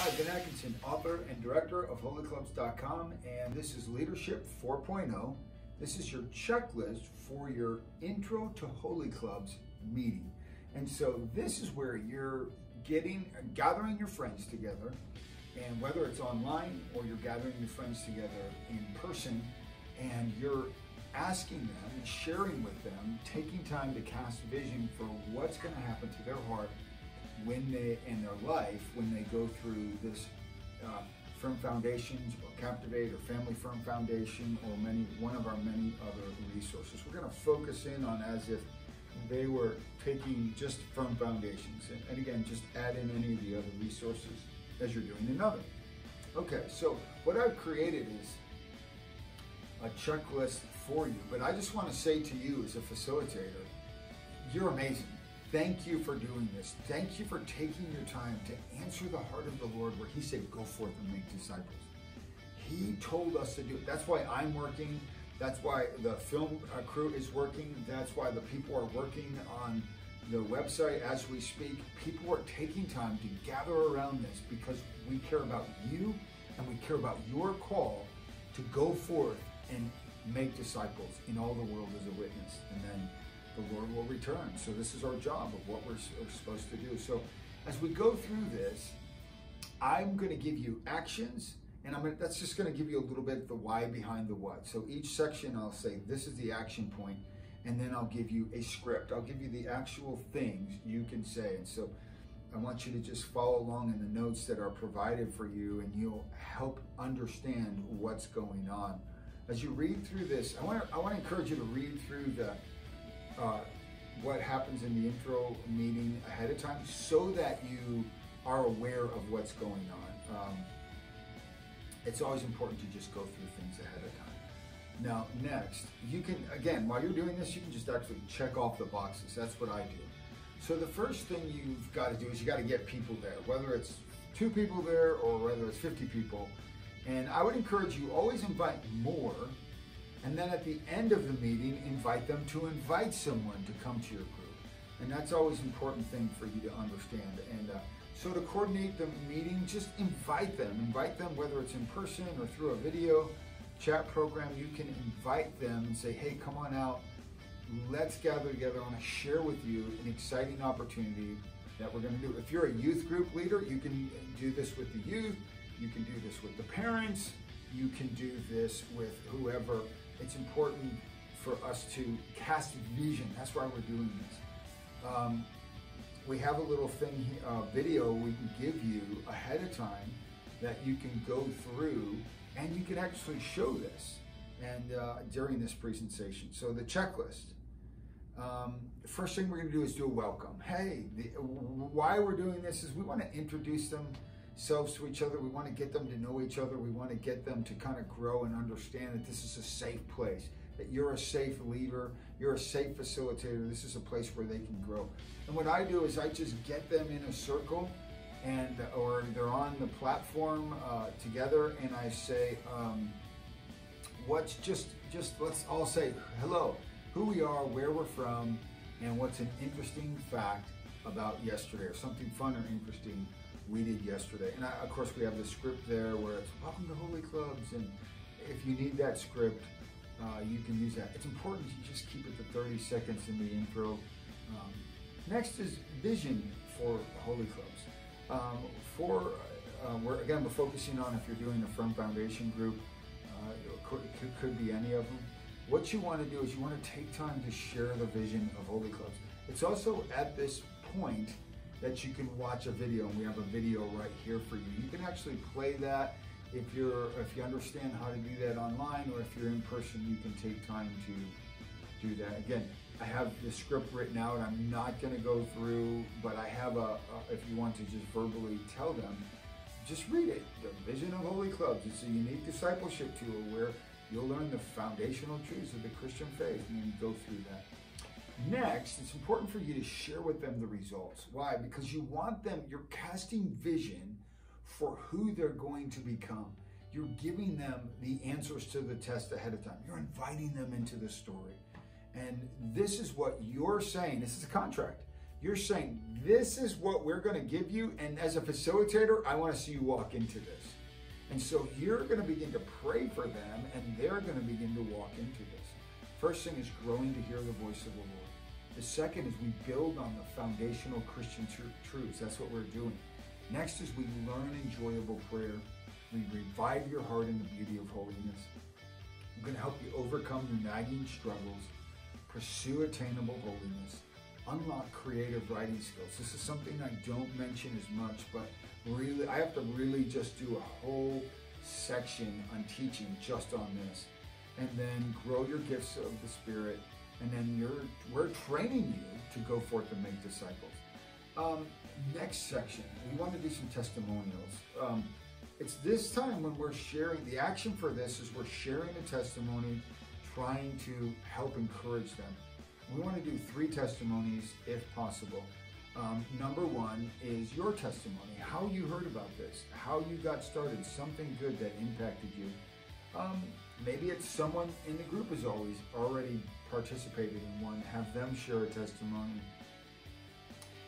Hi, Ben Atkinson, author and director of holyclubs.com, and this is Leadership 4.0. This is your checklist for your Intro to Holy Clubs meeting. And so this is where you're gathering your friends together, and whether it's online or you're gathering your friends together in person, and you're asking them and sharing with them, taking time to cast vision for what's going to happen to their heart when they, in their life, when they go through this Firm Foundations or Captivate or Family Firm Foundation or one of our many other resources. We're going to focus in on as if they were taking just Firm Foundations, and again, just add in any of the other resources as you're doing another. Okay, so what I've created is a checklist for you, but I just want to say to you as a facilitator, you're amazing. Thank you for doing this. Thank you for taking your time to answer the heart of the Lord where He said, go forth and make disciples. He told us to do it. That's why I'm working. That's why the film crew is working. That's why the people are working on the website as we speak. People are taking time to gather around this because we care about you and we care about your call to go forth and make disciples in all the world as a witness. And then the Lord will return. So this is our job of what we're supposed to do. So as we go through this, I'm going to give you actions, and that's just going to give you a little bit of the why behind the what. So each section I'll say, this is the action point, and then I'll give you a script. I'll give you the actual things you can say. And so I want you to just follow along in the notes that are provided for you, and you'll help understand what's going on. As you read through this, I want to encourage you to read through what happens in the intro meeting ahead of time so that you are aware of what's going on. It's always important to just go through things ahead of time. Now, next, you can, again, while you're doing this, you can just actually check off the boxes. That's what I do. So the first thing you've got to do is you got to get people there, whether it's 2 people there or whether it's 50 people. And I would encourage you, always invite more. And then at the end of the meeting, invite them to invite someone to come to your group. And that's always an important thing for you to understand. And so to coordinate the meeting, just invite them. Invite them, whether it's in person or through a video chat program. You can invite them and say, hey, come on out. Let's gather together. I want to share with you an exciting opportunity that we're going to do. If you're a youth group leader, you can do this with the youth. You can do this with the parents. You can do this with whoever. It's important for us to cast vision. That's why we're doing this. We have a little thing, video we can give you ahead of time that you can go through, and you can actually show this and during this presentation. So the checklist. The first thing we're going to do is do a welcome. Hey, why we're doing this is we want to introduce themselves to each other. We want to get them to know each other. We want to get them to kind of grow and understand that this is a safe place, that you're a safe leader, you're a safe facilitator. This is a place where they can grow. And what I do is I just get them in a circle, and or they're on the platform together, and I say, let's all say hello, who we are, where we're from, and what's an interesting fact about yesterday, or something fun or interesting we did yesterday. And of course, we have the script there where it's welcome to Holy Clubs, and if you need that script, you can use that. It's important to just keep it to 30 seconds in the intro. Next is vision for Holy Clubs. We're focusing on if you're doing a Firm Foundation group, it could be any of them. What you want to do is you want to take time to share the vision of Holy Clubs. It's also at this point that you can watch a video, and we have a video right here for you. You can actually play that if you understand how to do that online, or if you're in person, you can take time to do that. Again, I have the script written out. I'm not going to go through, but I have if you want to just verbally tell them, just read it. The Vision of Holy Clubs. It's a unique discipleship tool where you'll learn the foundational truths of the Christian faith, and you go through that. Next, it's important for you to share with them the results. Why? Because you want them, you're casting vision for who they're going to become. You're giving them the answers to the test ahead of time. You're inviting them into the story. And this is what you're saying. This is a contract. You're saying, this is what we're going to give you, and as a facilitator, I want to see you walk into this. And so you're going to begin to pray for them, and they're going to begin to walk into this. First thing is growing to hear the voice of the Lord. The second is we build on the foundational Christian truths. That's what we're doing. Next is we learn enjoyable prayer. We revive your heart in the beauty of holiness. I'm going to help you overcome your nagging struggles, pursue attainable holiness, unlock creative writing skills. This is something I don't mention as much, but really, I have to really just do a whole section on teaching just on this. And then grow your gifts of the Spirit. And then we're training you to go forth and make disciples. Next section, we want to do some testimonials. It's this time when we're sharing, the action for this is we're sharing a testimony, trying to help encourage them. We want to do 3 testimonies if possible. Number 1 is your testimony, how you heard about this, how you got started, something good that impacted you. Maybe it's someone in the group has already participated in one. Have them share a testimony.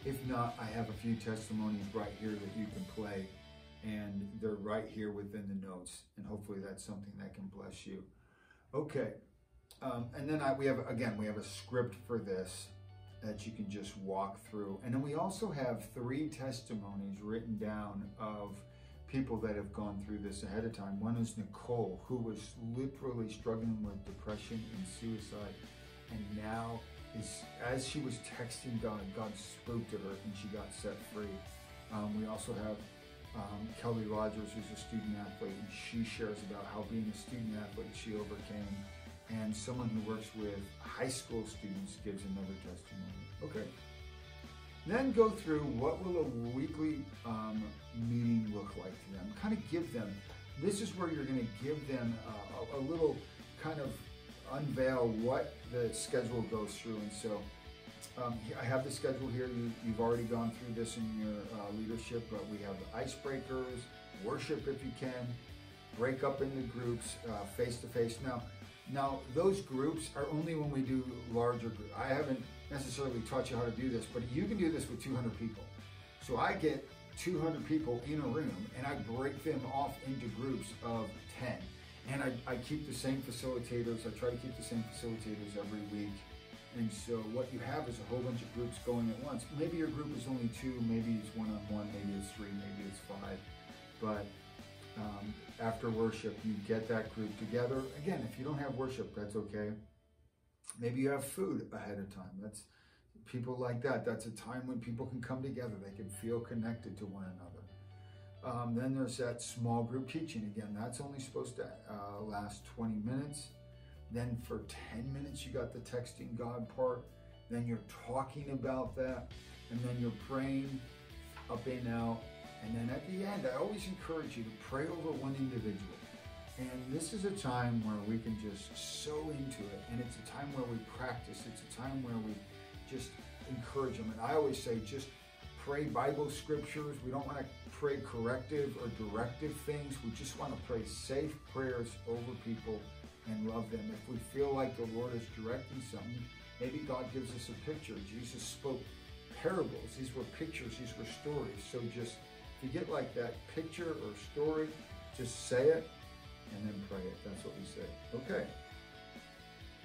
If not, I have a few testimonies right here that you can play, and they're right here within the notes, and hopefully that's something that can bless you. Okay, and then we have a script for this that you can just walk through, and then we also have 3 testimonies written down of people that have gone through this ahead of time. One is Nicole, who was literally struggling with depression and suicide, and now as she was texting God, God spoke to her and she got set free. We also have Kelly Rogers, who's a student athlete, and she shares about how being a student athlete she overcame. And someone who works with high school students gives another testimony. Okay. Then go through what will a weekly meeting look like to them. Kind of give them, this is where you're going to give them a little kind of unveil what the schedule goes through. And so I have the schedule here. You've already gone through this in your leadership, but we have icebreakers, worship if you can, break up into groups, face-to-face. Now those groups are only when we do larger groups. I haven't necessarily taught you how to do this, but you can do this with 200 people. So I get 200 people in a room and I break them off into groups of 10. And I keep the same facilitators. I try to keep the same facilitators every week. And so what you have is a whole bunch of groups going at once. Maybe your group is only 2, maybe it's 1-on-1, maybe it's 3, maybe it's 5. But after worship, you get that group together. Again, if you don't have worship, that's okay. Maybe you have food ahead of time. That's people like that. That's a time when people can come together. They can feel connected to one another. Then there's that small group teaching. Again, that's only supposed to last 20 minutes. Then for 10 minutes, you got the texting God part. Then you're talking about that. And then you're praying up and out. And then at the end, I always encourage you to pray over one individual. And this is a time where we can just sow into it. And it's a time where we practice. It's a time where we just encourage them. And I always say, just pray Bible scriptures. We don't want to pray corrective or directive things. We just want to pray safe prayers over people and love them. If we feel like the Lord is directing something, maybe God gives us a picture. Jesus spoke parables. These were pictures. These were stories. So just, if you get like that picture or story, just say it and then pray it. That's what we say. Okay.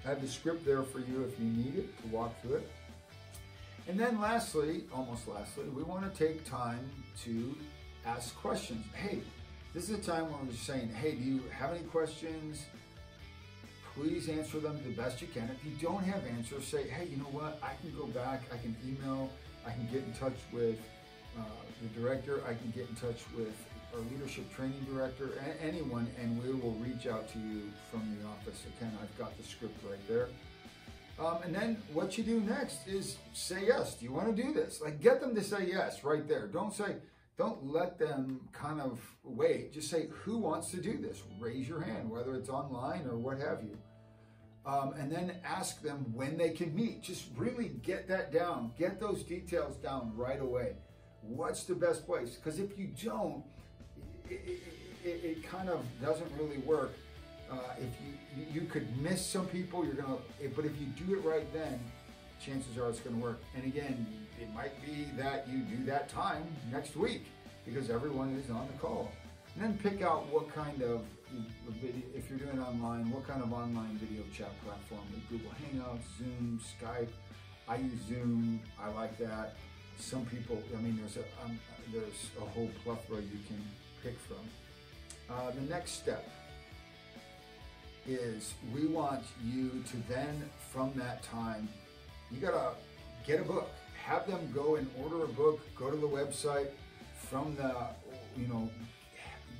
I have the script there for you if you need it to walk through it. And then lastly, almost lastly, we want to take time to ask questions. Hey, this is a time when we're saying, hey, do you have any questions? Please answer them the best you can. If you don't have answers, say, hey, you know what? I can go back, I can email, I can get in touch with the director, I can get in touch with our leadership training director, anyone, and we will reach out to you from the office. Again, I've got the script right there. And then what you do next is say yes. Do you want to do this? Like, get them to say yes right there. Don't let them kind of wait. Just say, who wants to do this? Raise your hand, whether it's online or what have you. And then ask them when they can meet. Just really get that down. Get those details down right away. What's the best place? Because if you don't, it kind of doesn't really work. If you could miss some people, but if you do it right then, chances are it's going to work. And again, it might be that you do that time next week because everyone is on the call. And then pick out what kind of video, if you're doing online, what kind of online video chat platform, like Google Hangouts, Zoom, Skype. I use Zoom, I like that. Some people, I mean, there's a whole plethora you can pick from. The next step is we want you to then, from that time, you gotta get a book. Have them go and order a book, go to the website from the,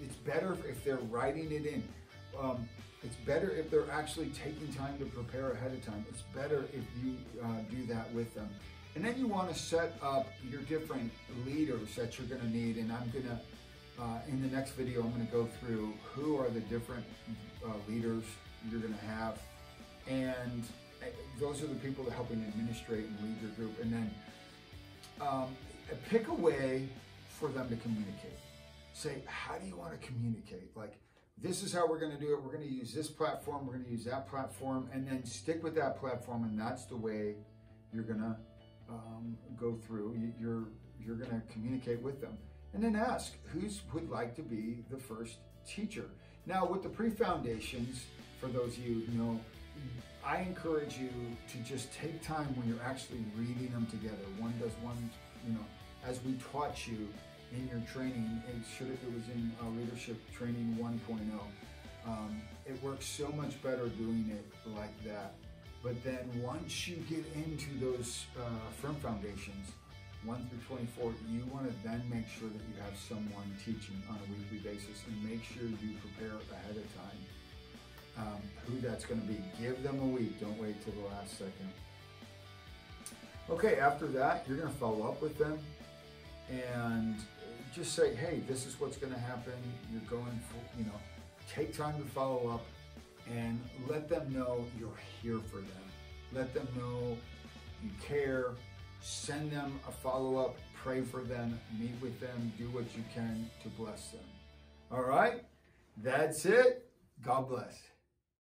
it's better if they're writing it in. It's better if they're actually taking time to prepare ahead of time. It's better if you do that with them. And then you want to set up your different leaders that you're going to need. And I'm going to, in the next video, I'm going to go through who are the different leaders you're going to have. And those are the people that are helping administrate and lead your group. And then pick a way for them to communicate. Say, how do you want to communicate? Like, this is how we're going to do it. We're going to use this platform. We're going to use that platform, and then stick with that platform. And that's the way you're going to go through. You're going to communicate with them, and then ask who would like to be the first teacher. Now, with the pre-foundations, for those of you who know, I encourage you to just take time when you're actually reading them together. One does one, as we taught you in your training. It was in Leadership Training 1.0. It works so much better doing it like that. But then once you get into those firm foundations, 1 through 24, you want to then make sure that you have someone teaching on a weekly basis, and make sure you prepare ahead of time who that's going to be. Give them a week. Don't wait till the last second. Okay, after that, you're going to follow up with them and just say, hey, this is what's going to happen. You're going for, take time to follow up and let them know you're here for them. Let them know you care. Send them a follow-up, pray for them, meet with them, do what you can to bless them. All right, that's it. God bless.